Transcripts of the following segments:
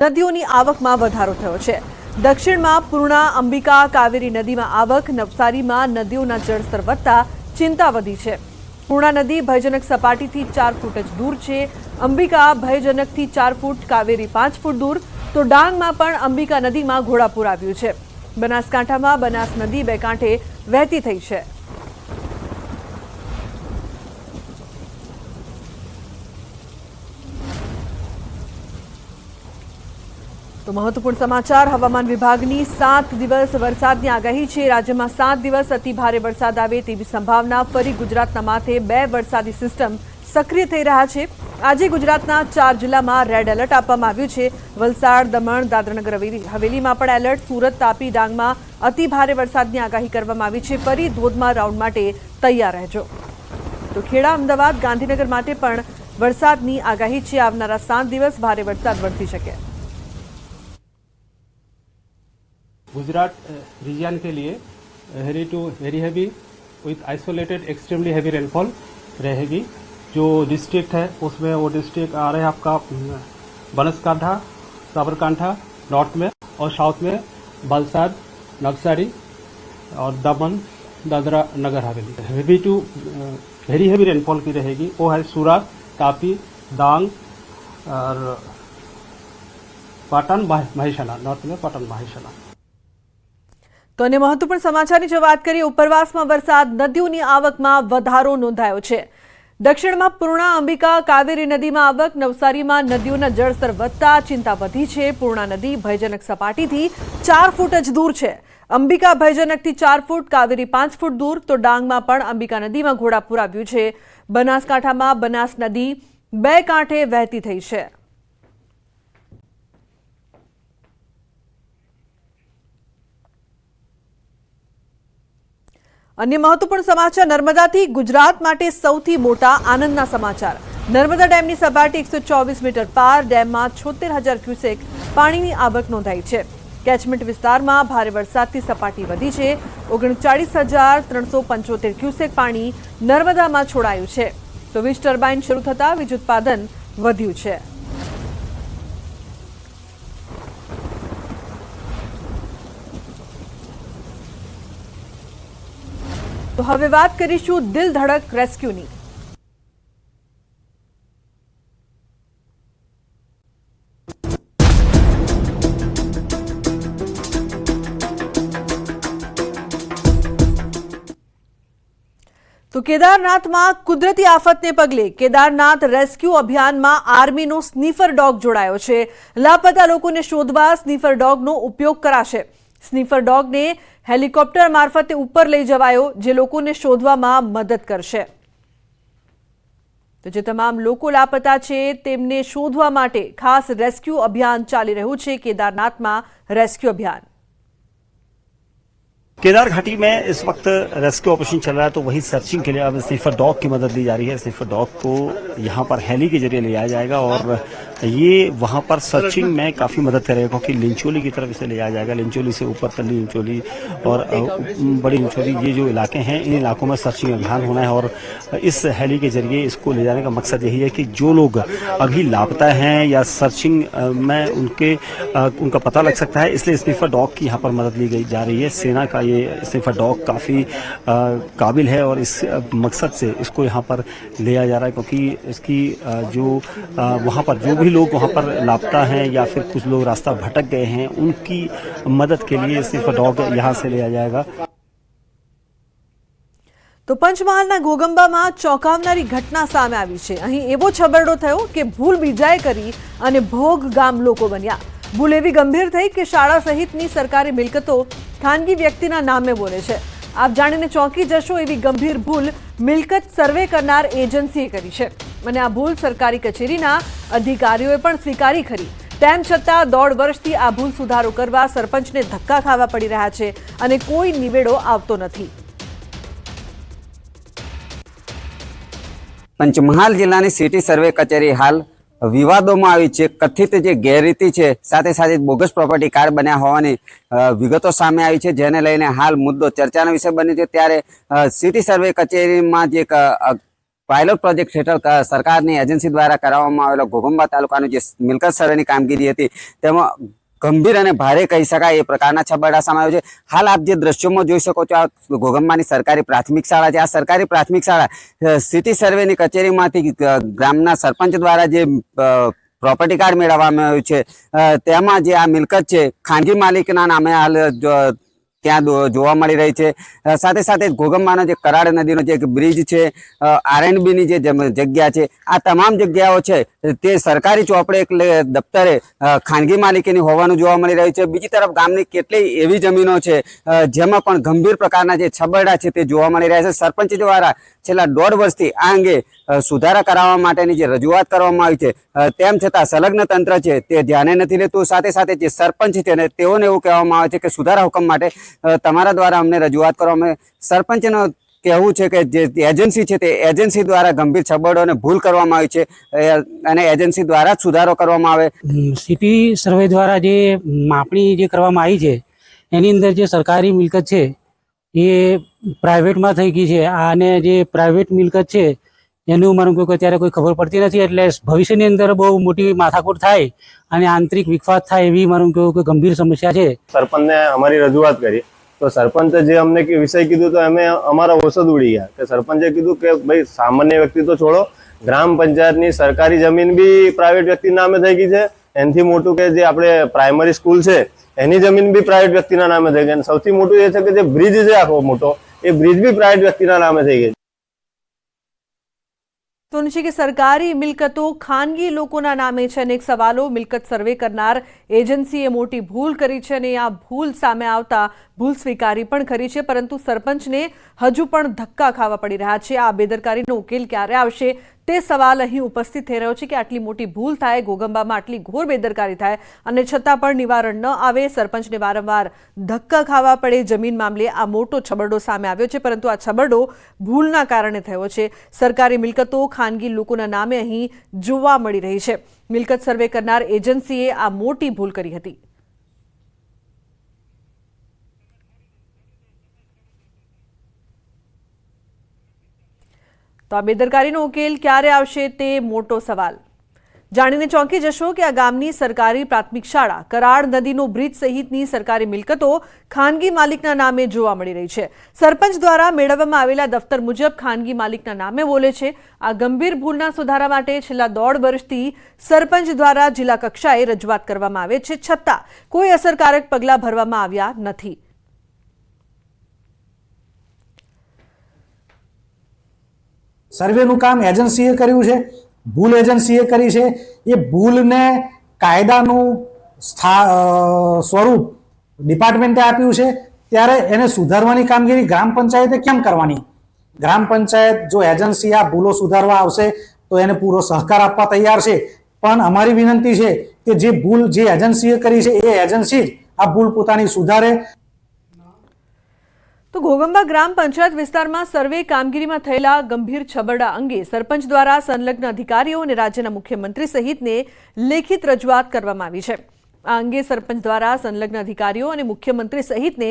નદીઓની આવકમાં વધારો થયો છે। દક્ષિણમાં પૂર્ણા, અંબિકા, કાવેરી નદીમાં આવક, નવસારીમાં નદીઓના જળસ્તર વધતા ચિંતા વધી છે। પૂર્ણા નદી ભયજનક સપાટીથી 4 ફૂટ જ દૂર છે। અંબિકા ભયજનકથી 4 ફૂટ, કાવેરી 5 ફૂટ દૂર, તો ડાંગમાં પણ અંબિકા નદીમાં ઘોડાપૂર આવ્યું છે। બનાસકાંઠામાં બનાસ નદી બે કાંઠે વહેતી થઈ છે। तो महत्वपूर्ण समाचार हवामान विभागनी 7 दिवस वरसादनी आगाही छे। राज्यमां 7 दिवस अति भारे वरसाद आवे तेवी संभावना। फरी गुजरातना माथे 2 वरसादी सिस्टम सक्रिय थई रह्या छे। आज गुजरातना 4 जिल्लामां रेड एलर्ट आपवामां आव्युं छे। वलसाड, दमण, दादरानगर हवेलीमां पण एलर्ट। सूरत, तापी, डांगमां अति भारे वरसादनी आगाही करवामां आवी छे। फरी धोधमार राउंड माटे तैयार रहेजो। तो खेड़ा, अमदावाद, गांधीनगर माटे पण वरसादनी आगाही छे। आवनारा 7 दिवस भारे वरसाद वरसी शके। गुजरात रीजन के लिए heavy to very heavy with isolated extremely heavy rainfall रहेगी। जो डिस्ट्रिक्ट है उसमें वो डिस्ट्रिक्ट आ रहे हैं आपका बनासकांठा, साबरकांठा नॉर्थ में, और साउथ में वलसाड, नवसारी और दमन, Dadra Nagar Haveli. Heavy to very heavy rainfall की रहेगी। वो है सूरत, तापी, डांग और पाटन, महेसाणा। नॉर्थ में पाटन, महेसाणा। तो अन्य महत्वपूर्ण समाचार की बात करिए। उपरवास में वरसाद, नदीओनी आवक में वधारो नोंधायो छे। दक्षिण में पूर्णा, अंबिका, कावेरी नदी में आवक, नवसारी में नदीओना जलस्तर वधता चिंता वधी छे। पूर्णा नदी भयजनक सपाटीथी 4 फूट ज दूर छे। अंबिका भयजनकथी 4 फूट, कावेरी 5 फूट दूर, तो डांग में पण अंबिका नदी में घोड़ापूर आव्युं छे। बनासकांठा में बनास नदी बे कांठे वहेती थई छे। अन्य महत्वपूर्ण समाचार नर्मदाथी गुजरात माटे सौथी मोटा आनंदना समाचार। नर्मदा डेमनी सपाटी 124 मीटर पार। डेममां 76,000 क्यूसेक पाणीनी आवक नोंधाई छे। केचमेंट विस्तारमां भारे वरसादथी सपाटी वधी छे। 39,375 क्यूसेक पाणी नर्मदामां छोड़ायुं छे। तो वीज टर्बाइन शरू थता वीज उत्पादन वध्युं छे। तो हवे बात करीशुं दिल धड़क रेस्क्यूनी। तो केदारनाथ में कुदरती आफतने पगले केदारनाथ रेस्क्यू अभियान में आर्मी नो स्नीफर डॉग जोड़ायो छे। लापता लोकोने शोधवा स्नीफर डॉग नो उपयोग कराशे। स्नीफर डॉग ने हेलिकॉप्टर मार्फते ऊपर लई जवायो, जे लोकोने शोधवामां मदद करशे। तो जे तमाम लोको लापता छे तेमने शोधवा माटे खास रेस्क्यू अभियान चाली रह्युं छे। केदारनाथमां रेस्क्यू अभियान। केदार घाटी में इस वक्त रेस्क्यू ऑपरेशन चल रहा है, तो वही सर्चिंग के लिए अब स्नीफर डॉग की मदद ली जा रही है। स्नीफर डॉग को यहाँ पर हेली के जरिए ले जाया जाएगा और ये वहाँ पर सर्चिंग में काफी मदद करेगा, क्योंकि लिंचोली की तरफ इसे ले जाया जाएगा। लिंचोली से ऊपर तल्ली लिंचोली और बड़ी लिंचोली, ये जो इलाके हैं, इन इलाकों में सर्चिंग अभियान होना है। और इस हेली के जरिए इसको ले जाने का मकसद यही है कि जो लोग अभी लापता हैं या सर्चिंग में उनका पता लग सकता है, इसलिए स्नीफर डॉग की यहाँ पर मदद ली जा रही है। सेना का ये स्नीफर डॉग काफी काबिल है और इस मकसद से इसको यहाँ पर ले आया जा रहा है, क्योंकि इसकी जो वहाँ पर जो भी लोग वहाँ पर लापता हैं या फिर कुछ लोग रास्ता भटक गए हैं, उनकी मदद के लिए स्नीफर डॉग यहाँ से ले आया जाएगा। तो पंचमहालना घोगंबामां चौंकावनारी घटना सामे आवी छे। અહીં એવો છબરડો થયો કે ભૂલ બીજાએ કરી અને ભોગ ગામ લોકો બન્યા। ભૂલ એવી ગંભીર થઈ કે શાળા સહિતની સરકારી મિલકતો ખાનગી વ્યક્તિના નામે બોલે છે। આપ જાણીને ચોંકી જશો, એવી ગંભીર ભૂલ મિલકત સર્વે કરનાર એજન્સીએ કરી છે અને આ ભૂલ સરકારી કચેરીના અધિકારીઓએ પણ સ્વીકારી ખરી। તેમ છતાં 1.5 વર્ષથી આ ભૂલ સુધારો કરવા સરપંચને ધક્કા ખાવા પડી રહ્યા છે અને કોઈ નિવેડો આવતો નથી। पंचमहाल जिल्लानी सिटी सर्वे कचेरी हाल विवादोमां आवी छे। कथित जे गैररीति छे, साथे साथे बोगस प्रोपर्टी कार्ड बन्या होवानी विगतो सामे आई छे, जेने लईने हाल मुद्दो चर्चानो विषय बन्यो छे। त्यारे सिटी सर्वे कचेरीमां जे પાયલોટ પ્રોજેક્ટ હેઠળ સરકારની એજન્સી દ્વારા કરવામાં આવેલો ઘોઘંબા તાલુકાનું જે મિલકત સર્વેની કામગીરી હતી તેમાં ગંભીર અને ભારે કહી શકાય એ પ્રકારના છબરડા સામે આવ્યો છે. હાલ આપ જે દ્રશ્યોમાં જોઈ શકો છો, આ ઘોઘંબાની સરકારી પ્રાથમિક શાળા છે. આ સરકારી પ્રાથમિક શાળા સિટી સર્વેની કચેરીમાંથી ગ્રામના સરપંચ દ્વારા જે પ્રોપર્ટી કાર્ડ મેળવવામાં આવ્યું છે તેમાં જે આ મિલકત છે ખાનગી માલિકના નામે હાલ ત્યાં જોવા મળી રહી છે. સાથે સાથે ઘોઘંબાનો જે કરાડ નદીનો જે બ્રિજ છે, R&B ની જે જગ્યા છે, આ તમામ જગ્યાઓ છે તે સરકારી ચોપડે એટલે દફતરે ખાનગી માલિકીની હોવાનું જોવા મળી રહ્યું છે. બીજી તરફ ગામની કેટલી એવી જમીનો છે જેમાં પણ ગંભીર પ્રકારના જે છબરડા છે તે જોવા મળી રહ્યા છે. સરપંચ દ્વારા છેલ્લા 1.5 વર્ષથી આ અંગે સુધારા કરાવવા માટેની જે રજૂઆત કરવામાં આવી છે તેમ છતાં સંલગ્ન તંત્ર છે તે ધ્યાને નથી લેતું. સાથે સાથે જે સરપંચ છે ને તેઓને એવું કહેવામાં આવે છે કે સુધારા હુકમ માટે તમારા દ્વારા અમને રજૂઆત કરવામાં. સરપંચનો કહેવું છે કે જે એજન્સી છે તે એજન્સી દ્વારા ગંભીર છબરડો અને ભૂલ કરવામાં આવી છે અને એજન્સી દ્વારા જ સુધારો કરવામાં આવે. સિટી સર્વે દ્વારા જે માપણી જે કરવામાં આવી છે એની અંદર જે સરકારી મિલકત છે એ પ્રાઇવેટમાં થઈ ગઈ છે અને જે પ્રાઇવેટ મિલકત છે એનું મારું કહ્યું કે અત્યારે કોઈ ખબર પડતી નથી, એટલે ભવિષ્યની અંદર બહુ મોટી માથાકૂટ થાય અને આંતરિક વિખવાદ થાય એવી મારું કહ્યું કે ગંભીર સમસ્યા છે. સરપંચને અમારી રજૂઆત કરી તો સરપંચે જે અમને વિષય કીધું તો અમે અમારા ઓસદ ઉડી ગયા કે સરપંચે કીધું કે ભાઈ સામાન્ય વ્યક્તિ તો છોડો, ગ્રામ પંચાયતની સરકારી જમીન બી પ્રાઇવેટ વ્યક્તિ નામે થઈ ગઈ છે. એનાથી મોટું કે જે આપણે પ્રાઇમરી સ્કૂલ છે એની જમીન બી પ્રાઇવેટ વ્યક્તિના નામે થઈ ગઈ. અને સૌથી મોટું એ છે કે જે બ્રિજ છે આખો મોટો એ બ્રિજ બી પ્રાઇવેટ વ્યક્તિના નામે થઈ ગઈ. તો છે કે સરકારી મિલકતો ખાનગી લોકોના નામે છે. અનેક સવાલો. મિલકત સર્વે કરનાર એજન્સીએ મોટી ભૂલ કરી છે અને આ ભૂલ સામે આવતા ભૂલ સ્વીકારી પણ કરી છે, પરંતુ સરપંચને હજુ પણ ધક્કા ખાવા પડી રહ્યા છે. આ બેદરકારીનો ઉકેલ ક્યારે આવશે તે સવાલ અહીં ઉપસ્થિત થઈ રહ્યો છે કે આટલી મોટી ભૂલ થાય, ઘોઘંબામાં આટલી ઘોર બેદરકારી થાય અને છતાં પણ નિવારણ ન આવે, સરપંચને વારંવાર ધક્કા ખાવા પડે. જમીન મામલે આ મોટો છબરડો સામે આવ્યો છે, પરંતુ આ છબરડો ભૂલના કારણે થયો છે. સરકારી મિલકતો ખાનગી લોકોના નામે અહીં જોવા મળી રહી છે. મિલકત સર્વે કરનાર એજન્સીએ આ મોટી ભૂલ કરી હતી. તો આ બેદરકારીનો ઉકેલ ક્યારે આવશે તે મોટો સવાલ. જાણીને ચોંકી જશો કે આ ગામની સરકારી પ્રાથમિક શાળા, કરાડ નદીનો બ્રિજ સહિતની સરકારી મિલકતો ખાનગી માલિકના નામે જોવા મળી રહી છે. સરપંચ દ્વારા મેળવવામાં આવેલા દફતર મુજબ ખાનગી માલિકના નામે બોલે છે. આ ગંભીર ભૂલના સુધારા માટે છેલ્લા 1.5 વર્ષથી સરપંચ દ્વારા જિલ્લા કક્ષાએ રજૂઆત કરવામાં આવે છે, છતાં કોઈ અસરકારક પગલાં ભરવામાં આવ્યા નથી. સર્વેનું કામ એજન્સીએ કર્યું છે, ભૂલ એજન્સીએ કરી છે. એ ભૂલને કાયદાનું સ્વરૂપ ડિપાર્ટમેન્ટે આપ્યું છે, ત્યારે એને સુધારવાની કામગીરી ગ્રામ પંચાયતે કેમ કરવાની? ગ્રામ પંચાયત જો એજન્સી આ ભૂલો સુધારવા આવશે તો એને પૂરો સહકાર આપવા તૈયાર છે. પણ અમારી વિનંતી છે કે જે ભૂલ જે એજન્સીએ કરી છે એ એજન્સી જ આ ભૂલ પોતાની સુધારે. તો ઘોઘંબા ગ્રામ પંચાયત વિસ્તારમાં સર્વે કામગીરીમાં થયેલા ગંભીર છબરડા અંગે સરપંચ દ્વારા સંલગ્ન અધિકારીઓ અને રાજ્યના મુખ્યમંત્રી સહિતને લેખિત રજૂઆત કરવામાં આવી છે. આ અંગે સરપંચ દ્વારા સંલગ્ન અધિકારીઓ અને મુખ્યમંત્રી સહિતને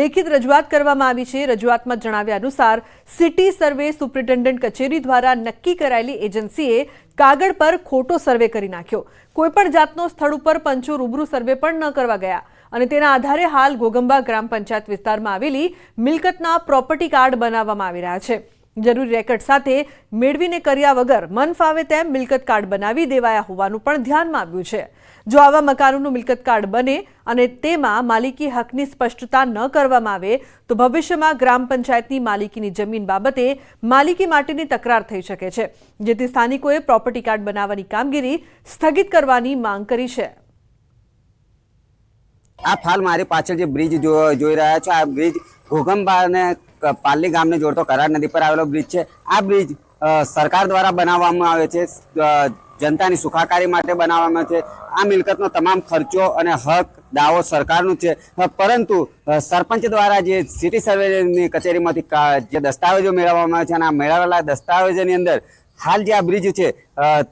લેખિત રજૂઆત કરવામાં આવી છે. રજૂઆતમાં જણાવ્યા અનુસાર સિટી સર્વે સુપ્રિન્ટેન્ડન્ટ કચેરી દ્વારા નક્કી કરાયેલી એજન્સીએ કાગળ પર ખોટો સર્વે કરી નાખ્યો. કોઈપણ જાતનો સ્થળ ઉપર પંચો રૂબરૂ સર્વે પણ ન કરવા ગયા અને તેના આધારે હાલ ઘોઘંબા ગ્રામ પંચાયત વિસ્તારમાં આવેલી મિલકતના પ્રોપર્ટી કાર્ડ બનાવવામાં આવી રહ્યા છે. જરૂરી રેકર્ડ સાથે મેળવીને કર્યા વગર મન ફાવે તેમ મિલકત કાર્ડ બનાવી દેવાયા હોવાનું પણ ધ્યાનમાં આવ્યું છે. જો આવા મકાનોનું મિલકત કાર્ડ બને અને તેમાં માલિકી હકની સ્પષ્ટતા ન કરવામાં આવે તો ભવિષ્યમાં ગ્રામ પંચાયતની માલિકીની જમીન બાબતે માલિકી માટેની તકરાર થઈ શકે છે, જેથી સ્થાનિકોએ પ્રોપર્ટી કાર્ડ બનાવવાની કામગીરી સ્થગિત કરવાની માંગ કરી છે. આપ હાલ મારી પાછળ જે બ્રિજ જોઈ રહ્યા છો, આ બ્રિજ ઘોઘંબા અને પાલ્લી ગામને જોડતો કરાડ નદી પર આવેલો બ્રિજ છે. આ બ્રિજ સરકાર દ્વારા બનાવવામાં આવે છે, જનતાની સુખાકારી માટે બનાવવામાં આવે છે. આ મિલકતનો તમામ ખર્ચો અને હક દાવો સરકારનું છે, પરંતુ સરપંચ દ્વારા જે સિટી સર્વેની કચેરીમાંથી જે દસ્તાવેજો મેળવવામાં આવે છે અને આ મેળવેલા દસ્તાવેજોની અંદર હાલ જે આ બ્રિજ છે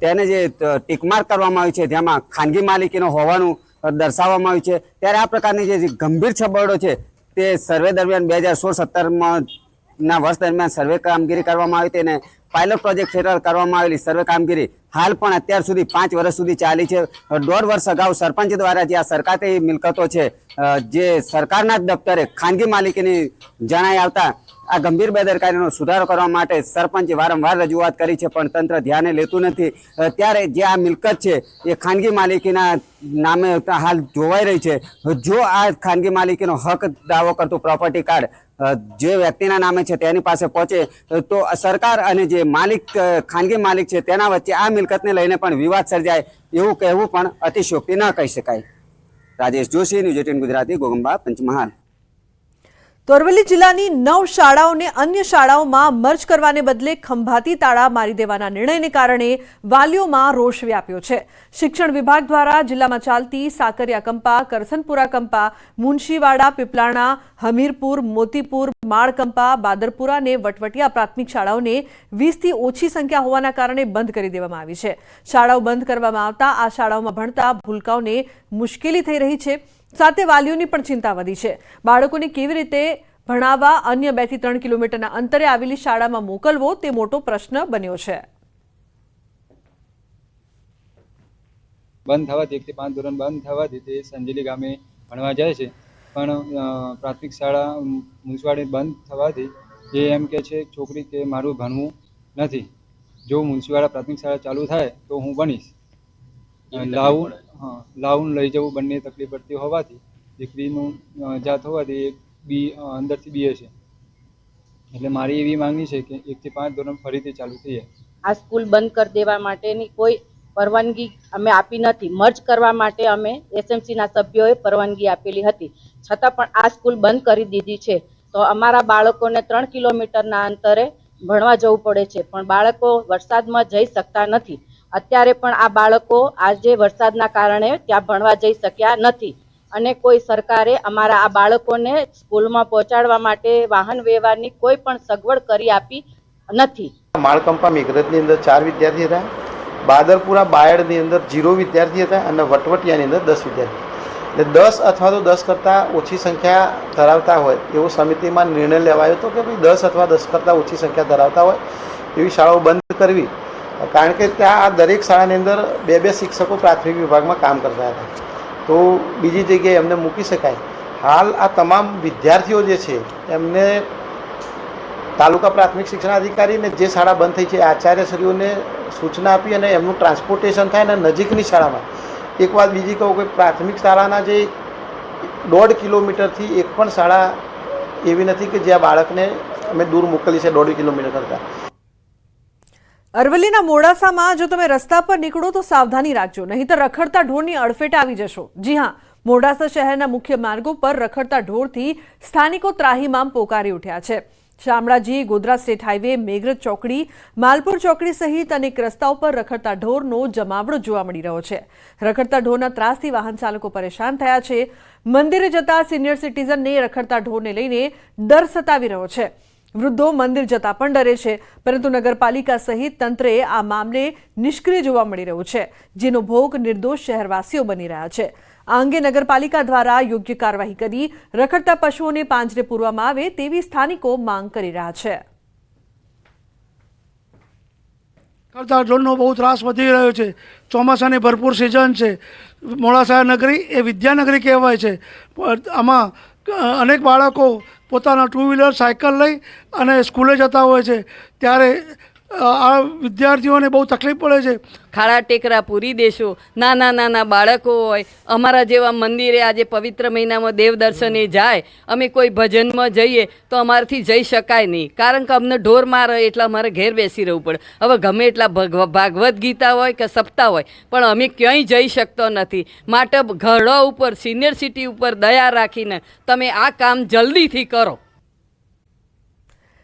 તેને જે ટીકમાર્ક કરવામાં આવી છે જેમાં ખાનગી માલિકીનો હોવાનું દર્શાવવામાં આવ્યું છે. ત્યારે આ પ્રકારની જે ગંભીર છબરડો છે તે સર્વે દરમિયાન 2016-17માં ના વર્ષ દરમિયાન સર્વે કામગીરી કરવામાં આવી હતી અને પાયલોટ પ્રોજેક્ટ હેઠળ કરવામાં આવેલી સર્વે કામગીરી હાલ પણ અત્યાર સુધી 5 વર્ષ સુધી ચાલી છે। 1.5 વર્ષ અગાઉ સરપંચ દ્વારા જે આ સરકારી મિલકતો છે જે સરકારના જ દફતરે ખાનગી માલિકીની જણાઈ આવતા આ ગંભીર બેદરકારીનો સુધારો કરવા માટે સરપંચે વારંવાર રજૂઆત કરી છે પણ તંત્ર ધ્યાને લેતું નથી। ત્યારે જે આ મિલકત છે એ ખાનગી માલિકીના નામે હાલ જોવાઈ રહી છે। જો આ ખાનગી માલિકીનો હક દાવો કરતું પ્રોપર્ટી કાર્ડ જે વ્યક્તિના નામે છે તેની પાસે પહોંચે તો સરકાર અને જે માલિક ખાનગી માલિક છે તેના વચ્ચે આ મિલકતને લઈને પણ વિવાદ સર્જાય એવું કહેવું પણ અતિશયોક્તિ ન કહી શકાય। રાજેશ જોશી, ન્યૂઝ 18 ગુજરાતી, ઘોગંબા, પંચમહાલ। તો અરવલ્લી જિલ્લાની 9 શાળાઓને અન્ય શાળાઓમાં મર્જ કરવાને બદલે ખંભાતી તાળા મારી દેવાના નિર્ણયને કારણે વાલીઓમાં રોષ વ્યાપ્યો છે। શિક્ષણ વિભાગ દ્વારા જિલ્લામાં ચાલતી સાકરિયા કંપા, કરસનપુરા કંપા, મુનશીવાડા, પીપલાણા, હમીરપુર, મોતીપુર, માળ કંપા, બાદરપુરા અને વટવટિયા પ્રાથમિક શાળાઓને 20થી ઓછી સંખ્યા હોવાના કારણે બંધ કરી દેવામાં આવી છે। શાળાઓ બંધ કરવામાં આવતા આ શાળાઓમાં ભણતા ભૂલકાઓને મુશ્કેલી થઈ રહી છે। સાથે વાલીઓની પણ ચિંતા વધી છે। બાળકોને કેવી રીતે ભણાવવા અન્ય 2 થી 3 કિલોમીટરના અંતરે આવેલી શાળામાં મોકલવો તે મોટો પ્રશ્ન બન્યો છે। બંધ થવાથી 1 થી 5 ધોરણ બંધ થવાથી તે સંજેલી ગામે ભણવા જાય છે પણ પ્રાથમિક શાળા મુનશીવાડા બંધ થવાથી એ એમ કહે છે છોકરી કે મારું ભણવું નથી, જો મુનશીવાડા પ્રાથમિક શાળા ચાલુ થાય તો હું ભણીશ। લાવું લઈ જવું બંને તકલીફ પડતી હોવાથી દીકરીનું જાત હોવાથી બી અંદરથી બીએ છે એટલે મારી એવી માંગણી છે કે 1 થી 5 ધોરણ ફરીથી ચાલુ થઈ જાય। આ સ્કૂલ બંધ કરી દેવા માટેની કોઈ પરવાનગી અમે આપી નથી। મર્જ કરવા માટે અમે એસએમસીના સભ્યોએ પરવાનગી આપેલી હતી છતાં પણ આ સ્કૂલ બંધ કરી દીધી છે તો અમારા બાળકોને 3 કિલોમીટરના અંતરે ભણવા જવું પડે છે પણ બાળકો વરસાદમાં જઈ શકતા નથી। અત્યારે પણ આ બાળકો આજે વરસાદના કારણે ત્યાં ભણવા જઈ શક્યા નથી અને કોઈ સરકારે અમારા આ બાળકોને સ્કૂલમાં પહોંચાડવા માટે વાહન વ્યવહારની કોઈ પણ સગવડ કરી આપી નથી। માળકંપા મેઘરજની અંદર 4 વિદ્યાર્થી હતા, બાદરપુરા બાયડની અંદર 0 વિદ્યાર્થી હતા અને વટવટિયાની અંદર 10 વિદ્યાર્થી એટલે 10 અથવા તો 10 કરતાં ઓછી સંખ્યા ધરાવતા હોય એવો સમિતિમાં નિર્ણય લેવાયો હતો કે ભાઈ 10 અથવા 10 કરતાં ઓછી સંખ્યા ધરાવતા હોય એવી શાળાઓ બંધ કરવી કારણ કે ત્યાં આ દરેક શાળાની અંદર 2 શિક્ષકો પ્રાથમિક વિભાગમાં કામ કરતા હતા તો બીજી જગ્યાએ એમને મૂકી શકાય। હાલ આ તમામ વિદ્યાર્થીઓ જે છે એમને તાલુકા પ્રાથમિક શિક્ષણાધિકારીને જે શાળા બંધ થઈ છે આચાર્યશ્રીઓને સૂચના આપી અને એમનું ટ્રાન્સપોર્ટેશન થાય અને નજીકની શાળામાં। એક વાત બીજી કહું કે પ્રાથમિક શાળાના જે 1.5 કિલોમીટરથી એક પણ શાળા એવી નથી કે જ્યાં બાળકને અમે દૂર મોકલી છે 1.5 કિલોમીટર કરતાં। અરવલ્લીના મોડાસામાં જો તમે રસ્તા પર નીકળો તો સાવધાની રાખજો, નહીંતર રખડતા ઢોરની અડફેટે આવી જશો। જી હા, મોડાસા શહેરના મુખ્ય માર્ગો પર રખડતા ઢોરથી સ્થાનિકો ત્રાહિમામ પોકારી ઉઠ્યા છે। શામળાજી, ગોધરા સ્ટેટ હાઈવે, મેઘરજ ચોકડી, માલપુર ચોકડી સહિત અનેક રસ્તાઓ પર રખડતા ઢોરનો જમાવડો જોવા મળી રહ્યો છે। રખડતા ઢોરના ત્રાસથી વાહન ચાલકો પરેશાન થયા છે। મંદિરે જતા સિનિયર સિટીઝનને રખડતા ઢોરને લઈને ડર સતાવી રહ્યો છે। વૃદ્ધો મંદિર જતા પણ ડરે છે, પરંતુ નગરપાલિકા સહિત તંત્રે આ મામલે નિષ્ક્રિય જોવા મળી રહ્યું છે, જેનો ભોગ નિર્દોષ શહેરવાસીઓ બની રહ્યા છે। આ અંગે નગરપાલિકા દ્વારા યોગ્ય કાર્યવાહી કરી રખડતા પશુઓને પાંજરે પૂરવામાં આવે તેવી સ્થાનિકો માંગ કરી રહ્યા છે। રખડતા ઢોરનો બહુ ત્રાસ વધી રહ્યો છે। ચોમાસાની ભરપૂર સિઝન છે। મોડાસા નગરી એ વિદ્યાનગરી કહેવાય છે। આમાં અનેક બાળકો પોતાના 2 વ્હીલર સાયકલ લઈ અને સ્કૂલે જતા હોય છે ત્યારે આ વિદ્યાર્થીઓને બહુ તકલીફ પડે છે। ખાડા ટેકરા પૂરી દેશો, નાના બાળકો હોય, અમારા જેવા મંદિરે આજે પવિત્ર મહિનામાં દેવ દર્શને જાય, અમે કોઈ ભજનમાં જઈએ તો અમારાથી જઈ શકાય નહીં કારણ કે અમને ઢોર મારે એટલે અમારે ઘેર બેસી રહેવું પડે। હવે ગમે એટલા ભાગવત ગીતા હોય કે સપ્તાહ હોય પણ અમે ક્યાંય જઈ શકતો નથી। માટે ઘરડા ઉપર, સિનિયર સિટી ઉપર દયા રાખીને તમે આ કામ જલ્દીથી કરો।